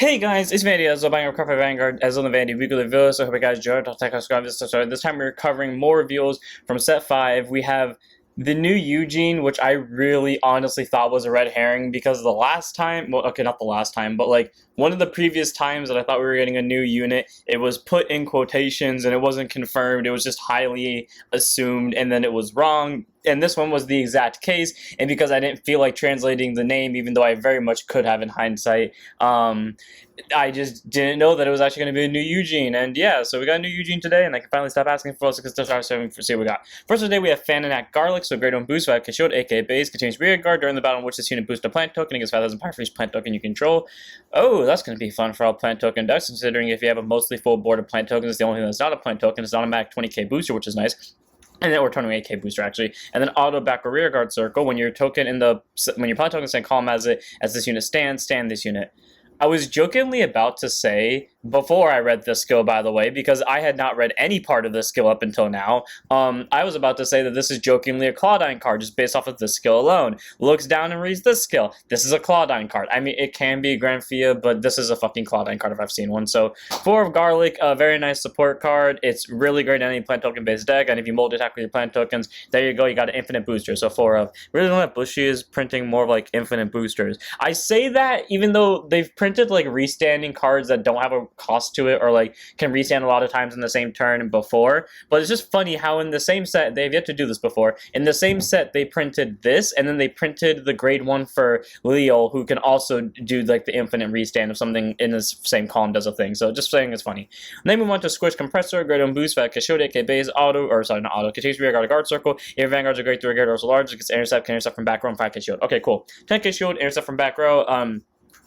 Hey guys, it's Vanity, Ezel, buying a card for Vanguard, Ezel and Vanity weekly reviews. So I hope you guys enjoyed. I'll take this time we're covering more reveals from set 5. We have the new Eugene, which I really honestly thought was a red herring because the last time, well, okay, not the last time, but like one of the previous times that I thought we were getting a new unit, it was put in quotations and it wasn't confirmed. It was just highly assumed and then it was wrong. And this one was the exact case, and because I didn't feel like translating the name, even though I very much could have in hindsight, I just didn't know that it was actually going to be a new Eugene. And yeah, so we got a new Eugene today, and I can finally stop asking for us because to start starting to see what we got. First of the day, we have Fanatic Garlic, so grade 1 boost, 5 Shield, aka base, contains rear guard during the battle in which this unit boosts a plant token and gets 5,000 power for each plant token you control. Oh, that's going to be fun for all plant token decks, considering if you have a mostly full board of plant tokens, the only thing that's not a plant token is an automatic 20k booster, which is nice. And then we're turning 8k booster actually, and then auto back or rear guard circle when your token when your plant token is in column as this unit stand this unit. I was jokingly about to say before I read this skill, by the way, because I had not read any part of this skill up until now. I was about to say that this is jokingly a Claudine card just based off of this skill alone. Looks down and reads this skill. This is a Claudine card. I mean, it can be Granfia, but this is a fucking Claudine card if I've seen one. So 4 of Garlic, a very nice support card. It's really great in any plant token based deck, and if you multi-attack with your plant tokens, there you go, you got an infinite booster. So 4 of. Really don't have Bushy is printing more of like infinite boosters. I say that even though they've printed like restanding cards that don't have a cost to it or like can restand a lot of times in the same turn before, but it's just funny how in the same set, they've yet to do this before, in the same set they printed this and then they printed the grade 1 for Leo, who can also do like the infinite restand if something in this same column does a thing. So just saying it's funny. And then we want to Squish Compressor, grade 1 boost, Fat Shield, AK base, auto, or sorry, not auto, continues rear guard circle. If your Vanguard's a grade 3 guard or so large, it gets intercept, can intercept from back row and 5k shield. Okay, cool. 10k shield, intercept from back row.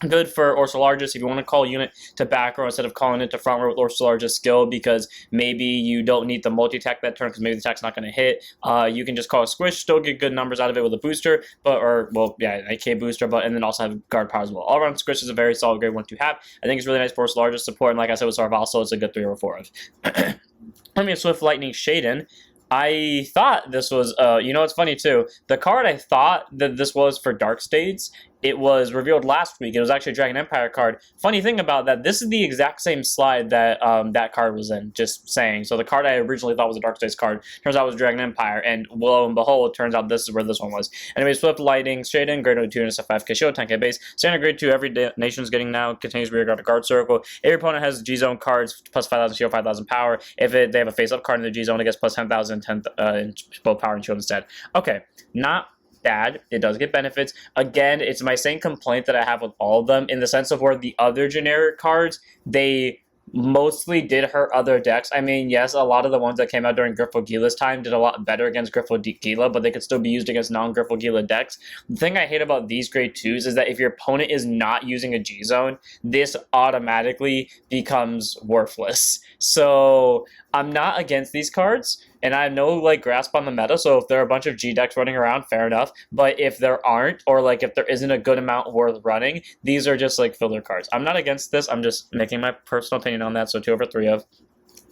Good for Ursa Largest if you want to call a unit to back row instead of calling it to front row with Ursa Largest skill, because maybe you don't need the multi-attack that turn because maybe the attack's not going to hit. You can just call a Squish, still get good numbers out of it with a booster, a K booster, and then also have guard power as well. All around Squish is a very solid grade 1 to have. I think it's really nice for Ursa Largest support, and like I said with Sarvaso, it's a good 3 or 4 of. Let me have Swift Lightning Shaden. I thought this was, it's funny too. The card I thought that this was for Dark States, it was revealed last week. It was actually a Dragon Empire card. Funny thing about that, this is the exact same slide that that card was in, just saying. So the card I originally thought was a Dark States card, turns out it was Dragon Empire, and lo and behold, it turns out this is where this one was. Anyway, Swift Lightning, Shaden, grade 2 and a 5k shield, 10k base. Standard grade 2, every nation's getting now, continues rear guard circle. Every opponent has G-Zone cards, plus 5,000 shield, 5,000 power. If they have a face-up card in the G-Zone, it gets plus 10,000, both power and shield instead. Okay, not bad. It does get benefits. Again, it's my same complaint that I have with all of them in the sense of where the other generic cards, they mostly did hurt other decks. I mean, yes, a lot of the ones that came out during Griffo Gila's time did a lot better against Griffo Gila, but they could still be used against non-Griffo Gila decks. The thing I hate about these grade 2s is that if your opponent is not using a G-Zone, this automatically becomes worthless. So I'm not against these cards, and I have no like grasp on the meta, so if there are a bunch of G decks running around, fair enough. But if there aren't, or like if there isn't a good amount worth running, these are just like filler cards. I'm not against this, I'm just making my personal opinion on that, so 2 over 3 of.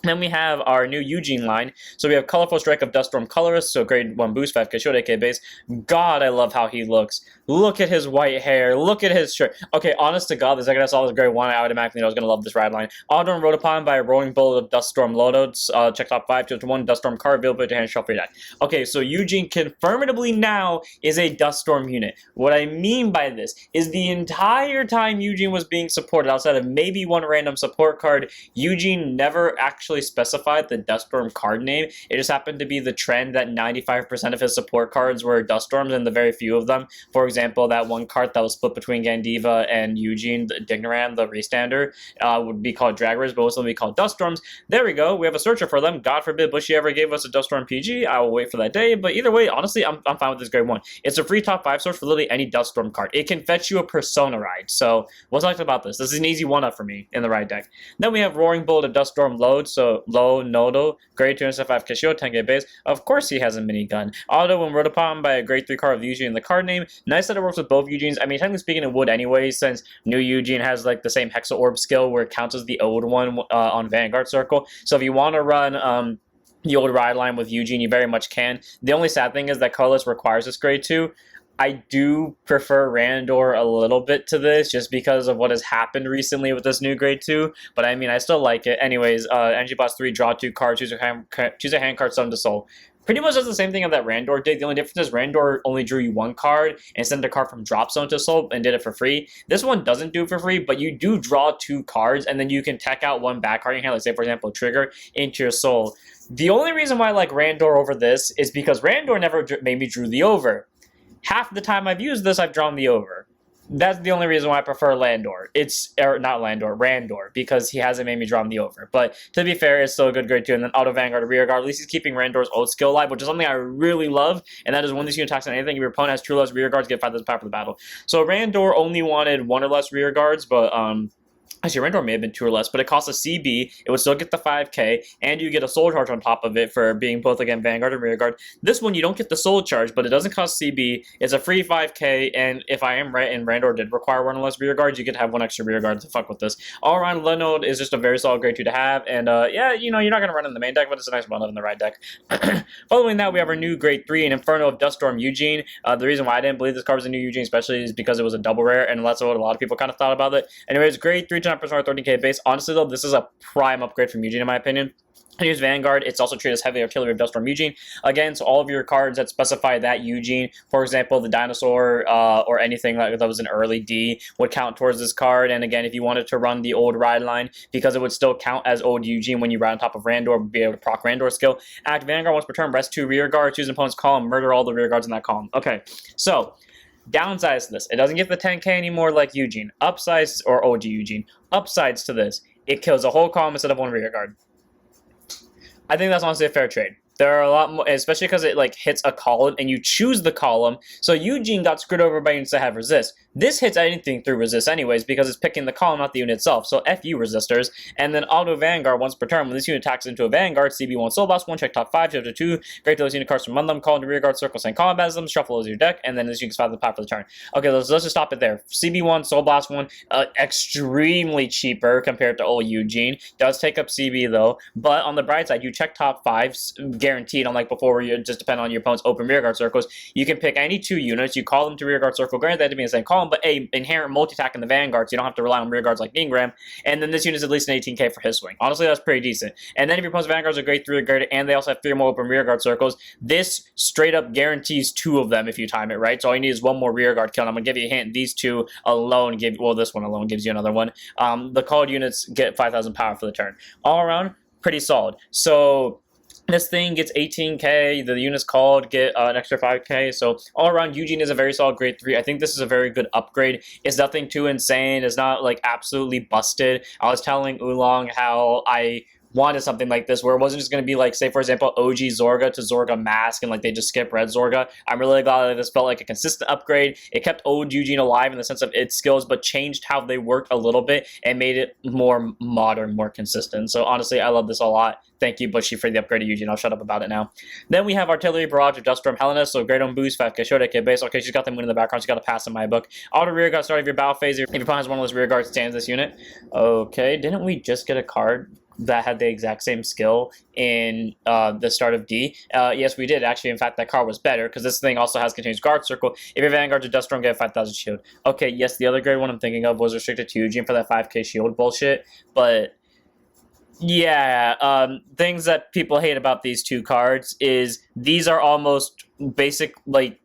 Then we have our new Eugene line. So we have Colorful Strike of Duststorm Colorist, so grade 1 boost, 5k shield, AK base. God, I love how he looks. Look at his white hair. Look at his shirt. Okay, honest to God, the second I saw this grade 1, I automatically knew I was going to love this ride line. Auto and Rotapon by a Rolling Bullet of Duststorm Loadout. Check top 5, 2 to 1, Duststorm card, build to hand, shuffle your deck. Okay, so Eugene confirmatively now is a Duststorm unit. What I mean by this is the entire time Eugene was being supported, outside of maybe one random support card, Eugene never actually specified the Duststorm card name. It just happened to be the trend that 95% of his support cards were Duststorms, and the very few of them. For example, that one card that was split between Gandiva and Eugene, the Dignoran, the Restander, would be called Draggers, but also would be called Duststorms. There we go. We have a searcher for them. God forbid Bushy ever gave us a Duststorm PG. I will wait for that day. But either way, honestly, I'm fine with this grade 1. It's a free top 5 source for literally any Duststorm card. It can fetch you a Persona ride. So what's nice about this? This is an easy 1-up for me in the right deck. Then we have Roaring Bullet of Duststorm Load. So low Nodo, grade 2 and 5k shield, 10k base. Of course he has a minigun. Auto and Rotapon by a grade 3 card of Eugene in the card name. Nice that it works with both Eugenes. I mean, technically speaking, it would anyway, since new Eugene has like the same Hexa Orb skill where it counts as the old one on Vanguard Circle. So if you want to run the old ride line with Eugene, you very much can. The only sad thing is that colorless requires this grade 2. I do prefer Randor a little bit to this, just because of what has happened recently with this new grade 2. But I mean, I still like it. Anyways, Energy Blast 3, draw 2 cards, choose a hand card, summon to soul. Pretty much does the same thing that Randor did. The only difference is Randor only drew you 1 card and sent a card from Drop Zone to Soul and did it for free. This one doesn't do it for free, but you do draw 2 cards, and then you can tech out 1 back card in your hand, like say for example Trigger, into your Soul. The only reason why I like Randor over this is because Randor never made me drew the over. Half the time I've used this, I've drawn the over. That's the only reason why I prefer Landor. Not Landor, Randor, because he hasn't made me draw the over. But to be fair, it's still a good grade 2. And then Auto Vanguard, Rear Guard, at least he's keeping Randor's old skill alive, which is something I really love. And that is when this unit attacks on anything, if your opponent has 2 or less rear guards, get 5,000 power for the battle. So Randor only wanted 1 or less rear guards, but actually, Randor may have been 2 or less, but it costs a CB. It would still get the 5k, and you get a soul charge on top of it for being both, again, Vanguard and Rear Guard. This one, you don't get the soul charge, but it doesn't cost CB. It's a free 5k, and if I am right, and Randor did require 1 or less rear guards, you could have 1 extra rear guard to fuck with this. All around, Lenode is just a very solid grade 2 to have, and yeah, you know, you're not going to run in the main deck, but it's a nice run in the right deck. Following that, we have our new grade 3, an Inferno of Duststorm Eugene. The reason why I didn't believe this card was a new Eugene, especially, is because it was a double rare, and that's what a lot of people kind of thought about it. Anyways, grade 3 to 9% 13k base. Honestly, though, this is a prime upgrade from Eugene, in my opinion. Here's Vanguard. It's also treated as heavy artillery of Duststorm Eugene. Again, so all of your cards that specify that Eugene, for example, the dinosaur or anything like that was an early D, would count towards this card. And again, if you wanted to run the old ride line, because it would still count as old Eugene when you ride on top of Randor, would be able to proc Randor skill. Act Vanguard once per turn, rest 2 rear guards, choose an opponent's column, murder all the rear guards in that column. Okay, so downsides to this, it doesn't get the 10k anymore like Eugene. Upsides, or OG Eugene. Upsides to this, it kills a whole column instead of 1 rear guard. I think that's honestly a fair trade. There are a lot more, especially because it like hits a column and you choose the column. So Eugene got screwed over by units that have resist. This hits anything through resist anyways because it's picking the column, not the unit itself. So F you resistors. And then Auto Vanguard once per turn. When this unit attacks into a Vanguard, CB1 Soul Blast 1, check top 5, chapter 2. Great to those unit cards from run them, call into rear guard circle, send combat them, shuffle as your deck, and then this unit gets 5 to the power for the turn. Okay, let's just stop it there. CB1, Soul Blast 1, extremely cheaper compared to old Eugene. Does take up CB though, but on the bright side, you check top 5, guaranteed, unlike before where you just depend on your opponent's open rear guard circles. You can pick any 2 units, you call them to rear guard circle, granted they have to be in the same column, but a inherent multi-attack in the Vanguard, so you don't have to rely on rear guards like Ingram, and then this unit is at least an 18k for his swing. Honestly, that's pretty decent. And then if your opponent's Vanguards are grade 3 or greater, and they also have 3 more open rear guard circles, this straight up guarantees 2 of them if you time it right. So all you need is 1 more rear guard kill, and I'm going to give you a hint, these 2 alone give, well, this one alone gives you another one. The called units get 5,000 power for the turn. All around, pretty solid. So this thing gets 18k, the units called get an extra 5k, so all around Eugene is a very solid grade 3. I think this is a very good upgrade. It's nothing too insane, it's not like absolutely busted. I was telling Oolong how I wanted something like this where it wasn't just going to be like, say for example, OG Zorga to Zorga Mask and like they just skip Red Zorga. I'm really glad that this felt like a consistent upgrade. It kept old Eugene alive in the sense of its skills, but changed how they worked a little bit and made it more modern, more consistent. So honestly, I love this a lot. Thank you, Bushy, for the upgrade of Eugene. I'll shut up about it now. Then we have Artillery Barrage of Duststorm Helena. So great on boost, 5k show deck, base. Okay, she's got the moon in the background. She's got a pass in my book. Auto rear guard, start of your battle phase. If your opponent has 1 of those rear guards, stands this unit. Okay, didn't we just get a card that had the exact same skill in the start of D? Yes, we did. Actually, in fact, that card was better because this thing also has continuous guard circle. If your Vanguard to Duststorm, get 5,000 shield. Okay, yes, the other grade one I'm thinking of was restricted to Eugene for that 5k shield bullshit, but yeah, things that people hate about these 2 cards is these are almost basically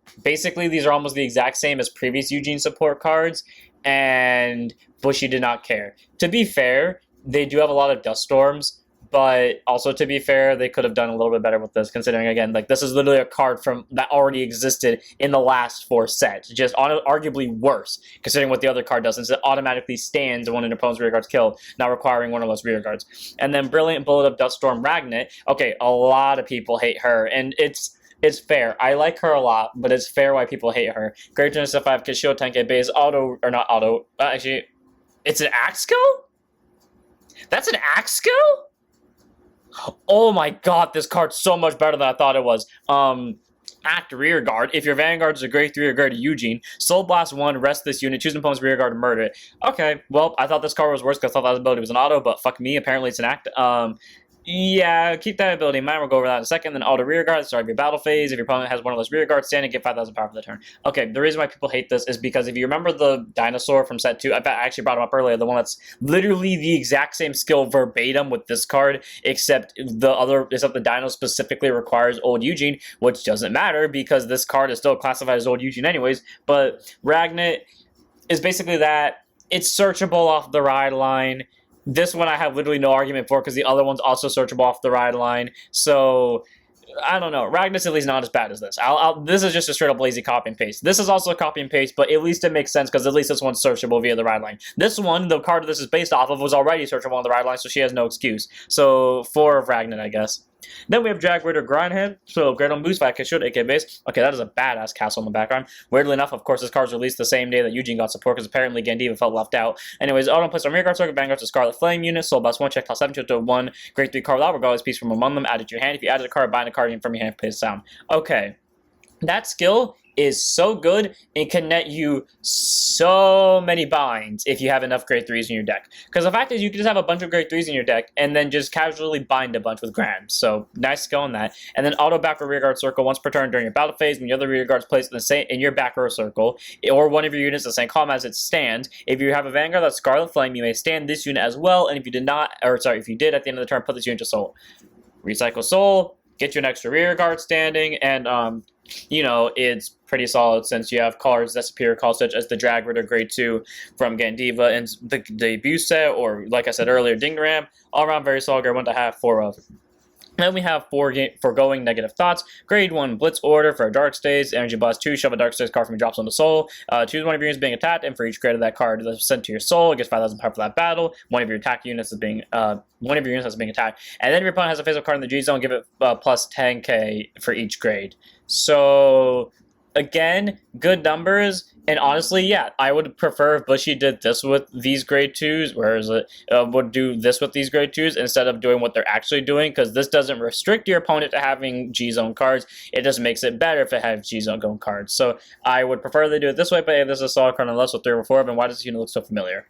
these are almost the exact same as previous Eugene support cards, and Bushy did not care. To be fair, they do have a lot of dust storms, but also to be fair, they could have done a little bit better with this, considering again, like this is literally a card from that already existed in the last 4 sets, just arguably worse, considering what the other card does, since it automatically stands when an opponent's rear guard's killed, not requiring 1 or less rear guards. And then Brilliant Bullet of Duststorm Ragnet. Okay, a lot of people hate her, and it's fair. I like her a lot, but it's fair why people hate her. Great turn to 5k shield, 10k base, auto, or not auto, actually, it's an axe skill? That's an axe skill? Oh my god, this card's so much better than I thought it was. Act rear guard. If your Vanguard is a grade 3 or greater Eugene, Soul Blast 1, rest this unit, choose an opponent's rear guard and murder it. Okay, well, I thought this card was worse because I thought that ability was an auto, but fuck me, apparently it's an act. Yeah, keep that ability in mind. We'll go over that in a second. Then auto rear guard, start of your battle phase. If your opponent has one of those rear guards standing, get 5,000 power for the turn. Okay, the reason why people hate this is because if you remember the dinosaur from set 2, I actually brought him up earlier, the one that's literally the exact same skill verbatim with this card, except the dino specifically requires old Eugene, which doesn't matter because this card is still classified as old Eugene anyways. But Ragnet is basically that. It's searchable off the ride line. This one I have literally no argument for because the other one's also searchable off the ride line. So I don't know. Ragnus at least not as bad as this. This is just a straight up lazy copy and paste. This is also a copy and paste, but at least it makes sense because at least this one's searchable via the ride line. This one, the card this is based off of, was already searchable on the ride line, so she has no excuse. So 4 of Ragnar, I guess. Then we have Jaguar Grindhead, so great on boost, 5k shield, 8k base. Okay, that is a badass castle in the background. Weirdly enough, of course, this card was released the same day that Eugene got support, because apparently Gandiva felt left out. Anyways, auto place on rear guard circle, Vanguard's a Scarlet Flame unit, soul boss 1, check class 7 to 1, grade 3 card out, regardless piece from among them, added to your hand. If you added a card, bind a card in from your hand, play the sound. Okay, that skill is so good, it can net you so many binds if you have enough grade 3s in your deck. Because the fact is, you can just have a bunch of grade 3s in your deck and then just casually bind a bunch with grams. So nice skill on that. And then auto back or rear guard circle once per turn during your battle phase, when the other rear guard's placed in your back row circle, or one of your units in the same column as it stands. If you have a Vanguard that's Scarlet Flame, you may stand this unit as well. And if you did not, or sorry, if you did at the end of the turn, put this unit to soul. Recycle soul, get you an extra rear guard standing, and you know, it's pretty solid since you have cards that superior call, such as the Drag Ritter Grade 2 from Gandiva and the debut set, or like I said earlier, Dingaram. All around very solid grade 1 to have 4 of. Then we have foregoing negative thoughts. Grade 1 Blitz Order for a Dark Stays. Energy Blast 2, shove a Dark Stays card from your drops on the soul. Choose one of your units being attacked, and for each grade of that card that's sent to your soul, it gets 5,000 power for that battle. One of your attack units is being attacked. And then if your opponent has a face-up card in the G zone, give it plus 10k for each grade. So again, good numbers. And honestly, yeah, I would prefer if Bushy did this with these grade 2s, whereas it would do this with these grade 2s instead of doing what they're actually doing, because this doesn't restrict your opponent to having G-Zone cards. It just makes it better if it has G-Zone cards. So I would prefer they do it this way, but hey, this is a solid card nonetheless with 3 or 4 of them. Why does this unit look so familiar?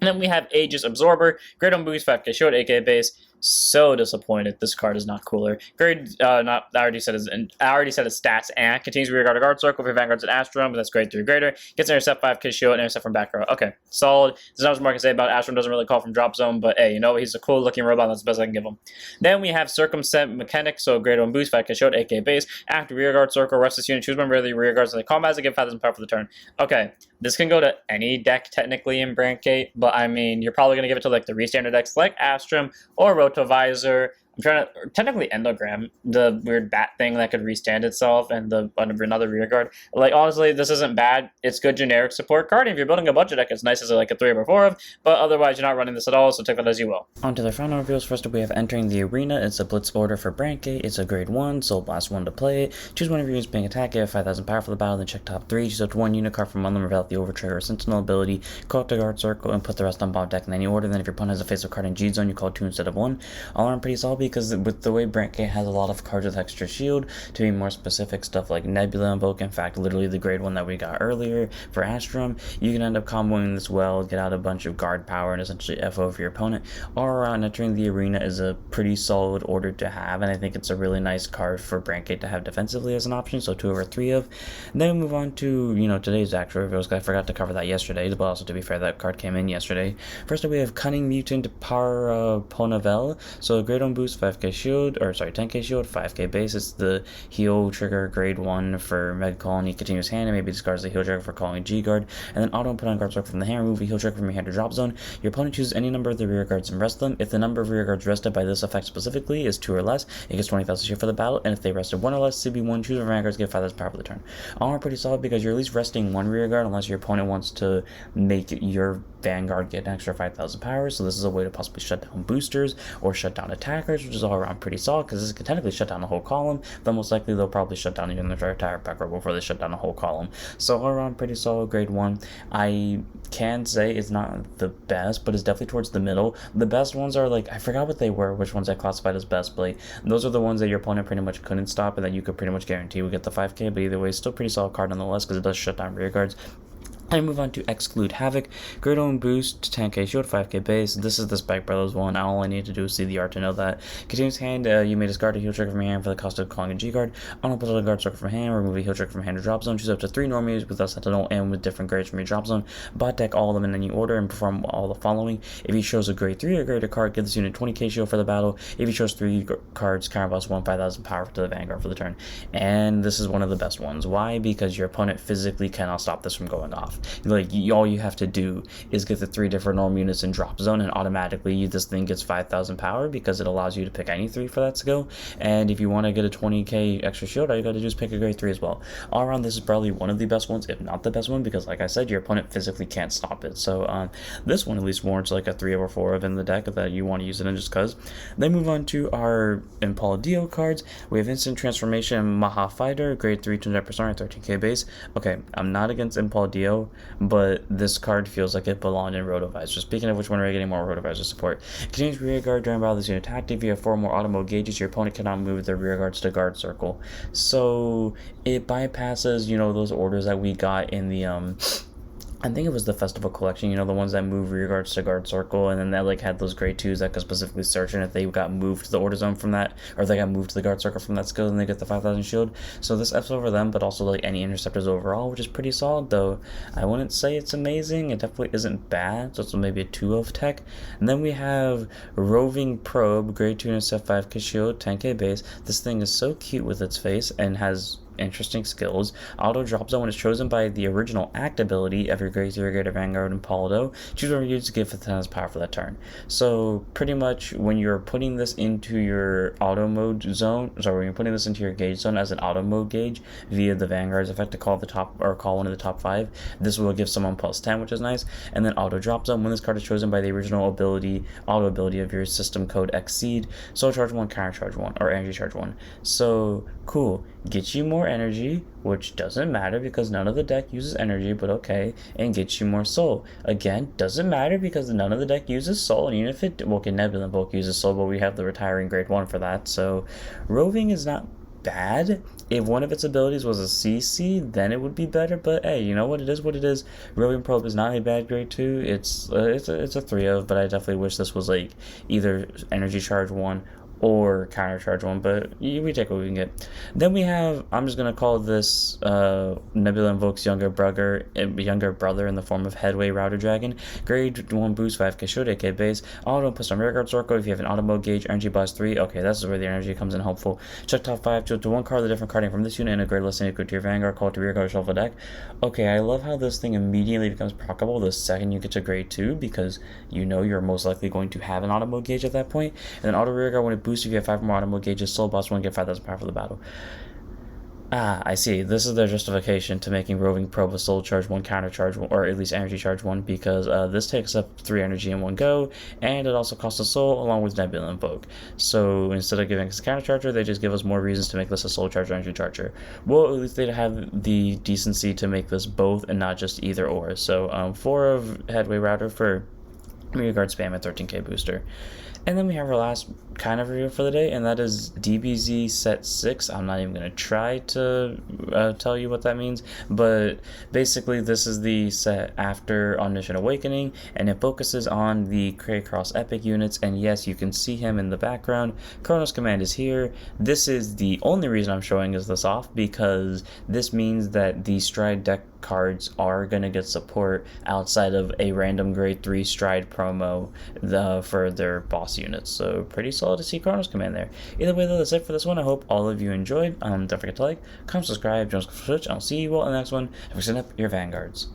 And then we have Aegis Absorber, great on boost, 5k shield, 8k base. So disappointed. This card is not cooler. Grade, I already said its stats, and continues rear guard guard circle for Vanguard's an Astrum, but that's grade 3 greater. Gets intercept 5k shield and intercept from back row. Okay, solid. There's not much more I can say about Astrum. Doesn't really call from drop zone, but hey, you know what? He's a cool looking robot. That's the best I can give him. Then we have Circumcent Mechanic, so grade 1 boost, 5k shield, 8k base. After rear guard circle, rest this unit. Choose one of the rear guards in the combat to give 5,000 power for the turn. Okay, this can go to any deck technically in Brancate, but I mean, you're probably gonna give it to like the restandard decks like Astrum or Rotovisor. I'm trying to technically Endogram, the weird bat thing that could restand itself, and another rear guard. Like honestly, this isn't bad. It's good generic support card. If you're building a budget deck, it's nice as like a 3 or 4 of, but otherwise you're not running this at all, so take that as you will. On to the final reveals. First up, we have entering the arena. It's a Blitz Order for Brancate. It's a grade 1, Soul Blast 1 to play it. Choose one of your units being attacked, give 5,000 power for the battle, then check top 3. Choose up to 1 unit card from among them without the Overtrigger or Sentinel ability. Call up the guard circle and put the rest on bottom deck in any order. Then if your opponent has a face-up card in G zone, you call 2 instead of 1. All around pretty solid because with the way Brancate has a lot of cards with extra shield. To be more specific, stuff like Nebula Invoke, in fact, literally the grade 1 that we got earlier for Astrum, you can end up comboing this well, get out a bunch of guard power, and essentially FO for your opponent. All around, entering the arena is a pretty solid order to have, and I think it's a really nice card for Brancate to have defensively as an option, so 2 over 3 of. And then we move on to, today's actual reveals. I forgot to cover that yesterday, but also, to be fair, that card came in yesterday. First up, we have Cunning Mutant Ponavel, so a grade 1 boost, 5k shield, 10k shield, 5k base. It's the heal trigger grade 1 for Meg Colony, continuous hand, and maybe discards the heal trigger for calling G guard. And then auto put on guard circle from the hand, remove a heal trigger from your hand to drop zone. Your opponent chooses any number of the rear guards and rest them. If the number of rear guards rested by this effect specifically is 2 or less, it gets 20,000 shield for the battle, and if they rested 1 or less, CB1, choose one guards, get 5,000 power for the turn. All are pretty solid because you're at least resting 1 rear guard unless your opponent wants to make your Vanguard get an extra 5,000 power, so this is a way to possibly shut down boosters or shut down attackers, which is all around pretty solid because this can technically shut down the whole column, but most likely they'll probably shut down even the entire pack row before they shut down the whole column. So all around pretty solid grade 1. I can say it's not the best, but it's definitely towards the middle. The best ones are like, I forgot what they were, which ones I classified as best, but like, those are the ones that your opponent pretty much couldn't stop and that you could pretty much guarantee would get the 5k, but either way, it's still pretty solid card nonetheless because it does shut down rear guards. And move on to Exclude Havoc. Great Own Boost, 10k shield, 5k base. This is the Spike Brothers one. All I need to do is see the art to know that. Continuous hand, you may discard a heal trigger from your hand for the cost of calling a G guard. On a guard circle from hand, remove a heal trigger from hand or drop zone. Choose up to 3 normies with a sentinel and with different grades from your drop zone. Bot deck all of them in any order and perform all the following. If he shows a grade 3 or greater card, give this unit 20k shield for the battle. If he shows 3 cards, counter plus 1, 5000 power to the Vanguard for the turn. And this is one of the best ones. Why? Because your opponent physically cannot stop this from going off. Like, all you have to do is get the 3 different normal units in drop zone, and automatically this thing gets 5000 power because it allows you to pick any 3 for that skill. And if you want to get a 20k extra shield, all you got to do is pick a grade 3 as well. All around, this is probably one of the best ones, if not the best one, because like I said, your opponent physically can't stop it. So this one at least warrants like a 3 or 4 of in the deck that you want to use it in just because. Then move on to our Impala Dio cards. We have Instant Transformation Maha Fighter, grade 3, 200%, 13k base. Okay, I'm not against Impala Dio, but this card feels like it belonged in Rotovisor. Speaking of which one, we're getting more Rotovisor support. Continues rear guard during battle. This unit attacked. If you have 4 more auto mode gauges, your opponent cannot move their rear guards to guard circle. So it bypasses, those orders that we got in the I think it was the Festival Collection, the ones that move rear guards to guard circle, and then that like had those grade 2s that could specifically search, and if they got moved to the order zone from that, or they got moved to the guard circle from that skill, then they get the 5000 shield. So this F's over them, but also like any interceptors overall, which is pretty solid, though I wouldn't say it's amazing. It definitely isn't bad, so it's maybe a 2 of tech. And then we have Roving Probe, grade 2 and set 5k shield, 10k base. This thing is so cute with its face and has interesting skills. Auto drop zone is chosen by the original act ability of your grade 3 greater Vanguard and Paldo. Choose one you to give 10 power for that turn. So pretty much when you're putting this into your auto mode zone, when you're putting this into your gauge zone as an auto mode gauge via the Vanguard's effect to call one of the top 5, this will give someone plus 10, which is nice. And then auto drop zone, when this card is chosen by the original auto ability of your system code Exceed, soul charge 1, counter charge 1, or energy charge 1. So cool. Get you more energy, which doesn't matter because none of the deck uses energy, but okay, and get you more soul. Again, doesn't matter because none of the deck uses soul, and even if Nebula Invoke uses soul, but we have the retiring grade 1 for that, so Roving is not bad. If one of its abilities was a CC, then it would be better, but hey, you know what, it is what it is. Roving Probe is not a bad grade 2, it's a 3 of, but I definitely wish this was like either energy charge 1 or counter charge 1, but we take what we can get. Then we have, I'm just gonna call this Nebula Invoke's younger brother in the form of Headway Router Dragon. Grade 1 boost, 5k shield, 8k base. Auto plus on rear guard circle. If you have an auto mode gauge, energy blast 3. Okay, that's where the energy comes in helpful. Check top 5 to 1 card, the different carding from this unit, and a grade listing equal to your Vanguard, call it to rear guard shuffle deck. Okay, I love how this thing immediately becomes proccable the second you get to grade 2, because you're most likely going to have an auto mode gauge at that point. And then auto rear guard, when it boosts, if you have 5 more auto mode gauges, soul boss 1, get 5000 power for the battle. I see. This is their justification to making Roving Probe a soul charge 1, counter charge 1, or at least energy charge 1, because this takes up 3 energy in one go, and it also costs a soul along with Nebula Invoke. So instead of giving us a counter charger, they just give us more reasons to make this a soul charge or energy charger. Well, at least they have the decency to make this both and not just either or. So 4 of Headway Router for rear guard spam at 13k booster. And then we have our last kind of review for the day, and that is DBZ set 6. I'm not even going to try to tell you what that means, but basically this is the set after Omniscient Awakening, and it focuses on the Craycross Epic units, and yes, you can see him in the background. Chronos Command is here. This is the only reason I'm showing this off, because this means that the Stride deck cards are going to get support outside of a random grade 3 Stride promo for their boss units. So pretty solid to see Chronos Command there. Either way though, that's it for this one. I hope all of you enjoyed. Don't forget to like, comment, subscribe, join us for Switch. I'll see you all in the next one. And we're setting up your Vanguards.